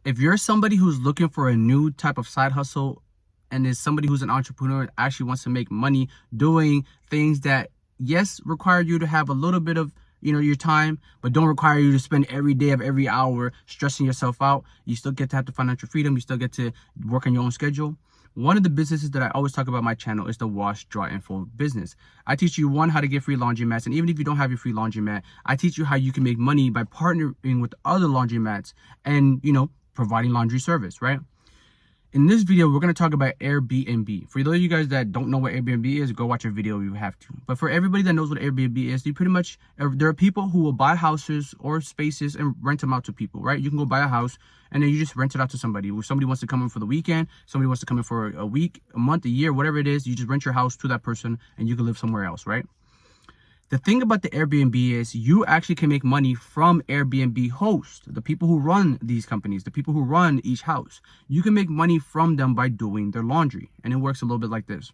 If you're somebody who's looking for a new type of side hustle and is somebody who's an entrepreneur and actually wants to make money doing things that, yes, require you to have a little bit of, your time, but don't require you to spend every day of every hour stressing yourself out. You still get to have the financial freedom. You still get to work on your own schedule. One of the businesses that I always talk about on my channel is the wash, dry, and fold business. I teach you, one, how to get free laundromats. And even if you don't have your free laundromat, I teach you how you can make money by partnering with other laundromats and, providing laundry service, right? In this video, we're going to talk about Airbnb. For those of you guys that don't know what Airbnb is, go watch a video if you have to. But for everybody that knows what Airbnb is, there are people who will buy houses or spaces and rent them out to people, right? You can go buy a house and then you just rent it out to somebody. If somebody wants to come in for the weekend, somebody wants to come in for a week, a month, a year, whatever it is, you just rent your house to that person and you can live somewhere else, right? The thing about the Airbnb is you actually can make money from Airbnb hosts, the people who run these companies, the people who run each house. You can make money from them by doing their laundry. And it works a little bit like this.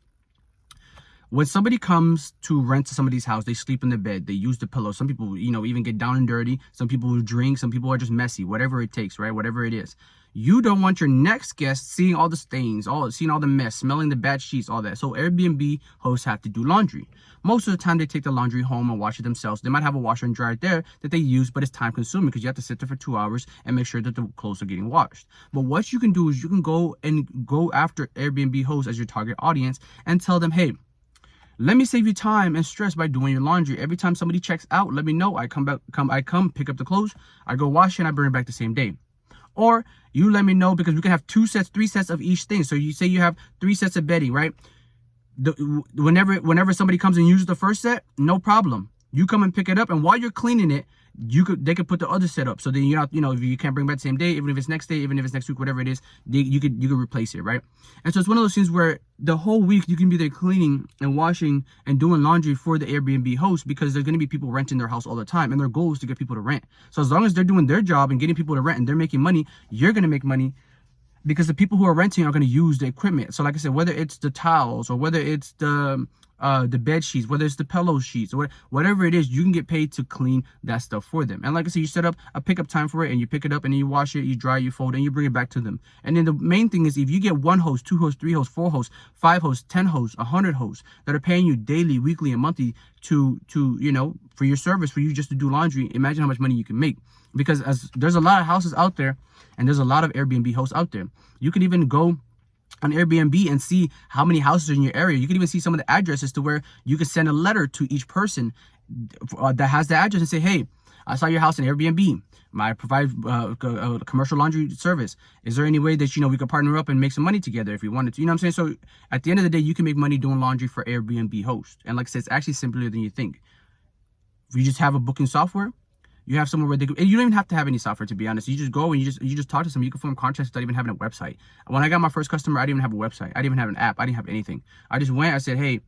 When somebody comes to rent somebody's house, they sleep in the bed, they use the pillow. Some people, even get down and dirty. Some people will drink. Some people are just messy, whatever it takes, right? Whatever it is. You don't want your next guest seeing all the stains, seeing all the mess, smelling the bad sheets, all that. So Airbnb hosts have to do laundry. Most of the time, they take the laundry home and wash it themselves. They might have a washer and dryer there that they use, but it's time consuming because you have to sit there for 2 hours and make sure that the clothes are getting washed. But what you can do is you can go after Airbnb hosts as your target audience and tell them, hey, let me save you time and stress by doing your laundry. Every time somebody checks out, let me know. I come pick up the clothes, I go wash it, and I bring it back the same day. Or you let me know, because we can have 3 sets of each thing. So you say you have 3 sets of bedding, right? Whenever somebody comes and uses the first set, no problem. You come and pick it up, and while you're cleaning it, they could put the other set up. So then you're not, if you can't bring back the same day, even if it's next day, even if it's next week, whatever it is, you could replace it, right? And so it's one of those things where the whole week you can be there cleaning and washing and doing laundry for the Airbnb host, because there's going to be people renting their house all the time, and their goal is to get people to rent. So as long as they're doing their job and getting people to rent and they're making money, you're going to make money, because the people who are renting are going to use the equipment. So like I said, whether it's the towels or whether it's the bed sheets, whether it's the pillow sheets, or whatever it is, you can get paid to clean that stuff for them. And like I said, you set up a pickup time for it, and you pick it up, and then you wash it, you dry, you fold, and you bring it back to them. And then the main thing is, if you get 1 host, 2 hosts, 3 hosts, 4 hosts, 5 hosts, 10 hosts, 100 hosts that are paying you daily, weekly, and monthly to for your service, for you just to do laundry, imagine how much money you can make. Because there's a lot of houses out there, and there's a lot of Airbnb hosts out there. You can even go on Airbnb and see how many houses are in your area. You can even see some of the addresses to where you can send a letter to each person that has the address and say, hey, I saw your house in Airbnb. I provide a commercial laundry service. Is there any way that, we could partner up and make some money together if we wanted to? You know what I'm saying? So at the end of the day, you can make money doing laundry for Airbnb hosts. And like I said, it's actually simpler than you think. If you just have a booking software, you have somewhere where and you don't even have to have any software, to be honest. You just go and you just talk to them. You can form contracts without even having a website. When I got my first customer, I didn't even have a website. I didn't even have an app. I didn't have anything. I just went. I said, hey,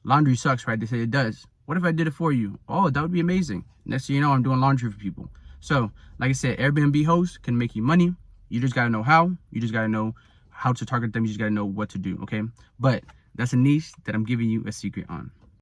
laundry sucks, right? They said it does. What if I did it for you? Oh, that would be amazing. Next thing you know, I'm doing laundry for people. So, like I said, Airbnb hosts can make you money. You just got to know how. You just got to know how to target them. You just got to know what to do, okay? But that's a niche that I'm giving you a secret on.